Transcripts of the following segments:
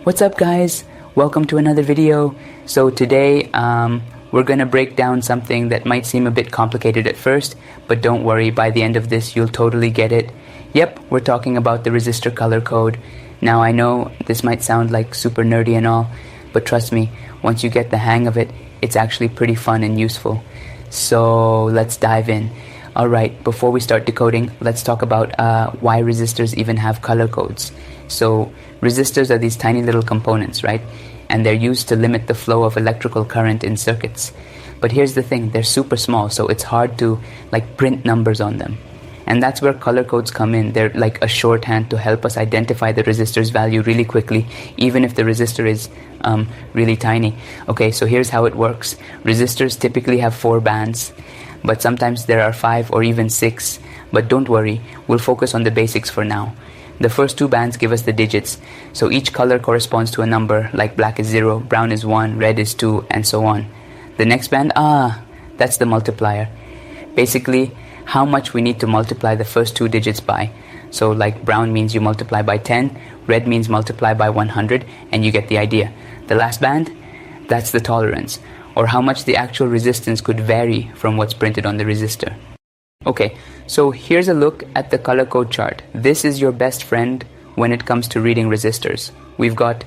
What's up guys? Welcome to another video. So today we're gonna break down something that might seem a bit complicated at first, but don't worry, by the end of this you'll totally get it. Yep, we're talking about the resistor color code. Now I know this might sound like super nerdy and all, but trust me, once you get the hang of it, it's actually pretty fun and useful. So let's dive in. Alright, before we start decoding, let's talk about why resistors even have color codes. So resistors are these tiny little components, right? And they're used to limit the flow of electrical current in circuits. But here's the thing, they're super small, so it's hard to print numbers on them. And that's where color codes come in. They're like a shorthand to help us identify the resistor's value really quickly, even if the resistor is really tiny. Okay, so here's how it works. Resistors typically have 4 bands, but sometimes there are 5 or even 6. But don't worry, we'll focus on the basics for now. The first 2 bands give us the digits, so each color corresponds to a number, like black is 0, brown is 1, red is 2, and so on. The next band, that's the multiplier. Basically, how much we need to multiply the first 2 digits by. So like brown means you multiply by 10, red means multiply by 100, and you get the idea. The last band, that's the tolerance, or how much the actual resistance could vary from what's printed on the resistor. Okay, so here's a look at the color code chart. This is your best friend when it comes to reading resistors. We've got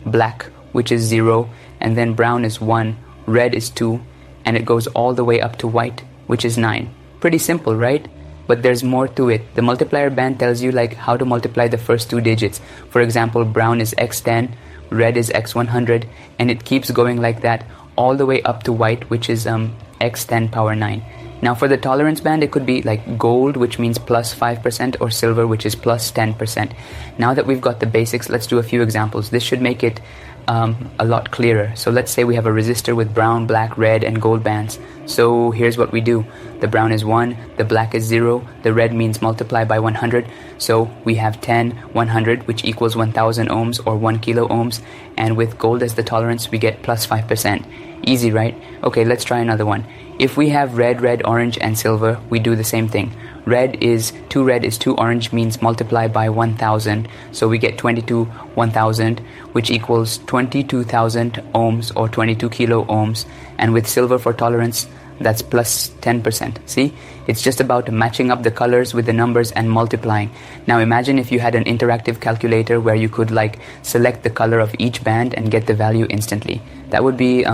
black, which is 0, and then brown is 1, red is 2, and it goes all the way up to white, which is 9. Pretty simple, right? But there's more to it. The multiplier band tells you how to multiply the first 2 digits. For example, brown is x10, red is x100, and it keeps going like that all the way up to white, which is x10 power 9. Now for the tolerance band, it could be like gold, which means plus 5%, or silver, which is plus 10%. Now that we've got the basics, let's do a few examples. This should make it a lot clearer. So let's say we have a resistor with brown, black, red, and gold bands. So here's what we do. The brown is 1, the black is 0, the red means multiply by 100. So we have 10, 100, which equals 1000 ohms or 1 kilo ohms. And with gold as the tolerance, we get plus 5%. Easy, right? Okay, let's try another one. If we have red, orange, and silver, we do the same thing. 2 red is 2 orange means multiply by 1000. So we get 22 1000, which equals 22,000 ohms or 22 kilo ohms. And with silver for tolerance, that's plus 10%. See? It's just about matching up the colors with the numbers and multiplying. Now imagine if you had an interactive calculator where you could select the color of each band and get the value instantly. That would be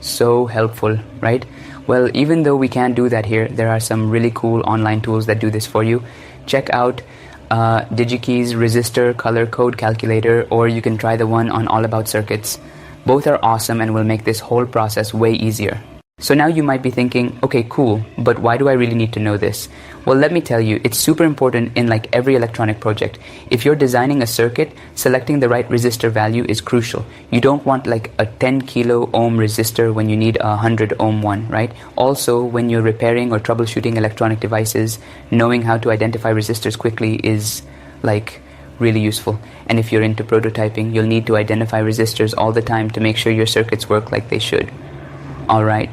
so helpful, right? Well, even though we can't do that here, there are some really cool online tools that do this for you. Check out DigiKey's Resistor Color Code Calculator, or you can try the one on All About Circuits. Both are awesome and will make this whole process way easier. So now you might be thinking, okay, cool, but why do I really need to know this? Well, let me tell you, it's super important in every electronic project. If you're designing a circuit, selecting the right resistor value is crucial. You don't want a 10 kilo ohm resistor when you need a 100 ohm one, right? Also, when you're repairing or troubleshooting electronic devices, knowing how to identify resistors quickly is really useful. And if you're into prototyping, you'll need to identify resistors all the time to make sure your circuits work like they should. Alright.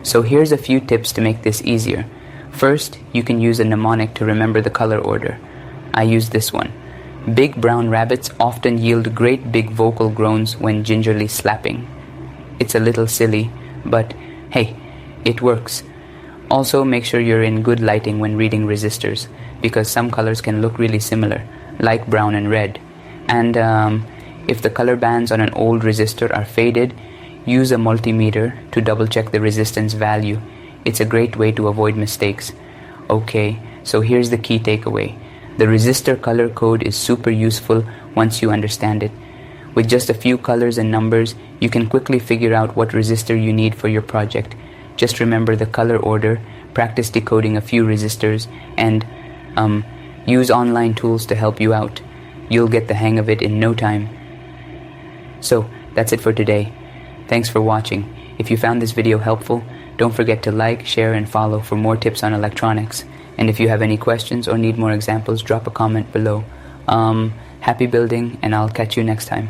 So here's a few tips to make this easier. First, you can use a mnemonic to remember the color order. I use this one. Big brown rabbits often yield great big vocal groans when gingerly slapping. It's a little silly, but hey, it works. Also, make sure you're in good lighting when reading resistors, because some colors can look really similar, like brown and red. And if the color bands on an old resistor are faded, use a multimeter to double check the resistance value. It's a great way to avoid mistakes. Okay, so here's the key takeaway. The resistor color code is super useful once you understand it. With just a few colors and numbers, you can quickly figure out what resistor you need for your project. Just remember the color order, practice decoding a few resistors, and use online tools to help you out. You'll get the hang of it in no time. So, that's it for today. Thanks for watching. If you found this video helpful, don't forget to like, share, and follow for more tips on electronics. And if you have any questions or need more examples, drop a comment below. Happy building, and I'll catch you next time.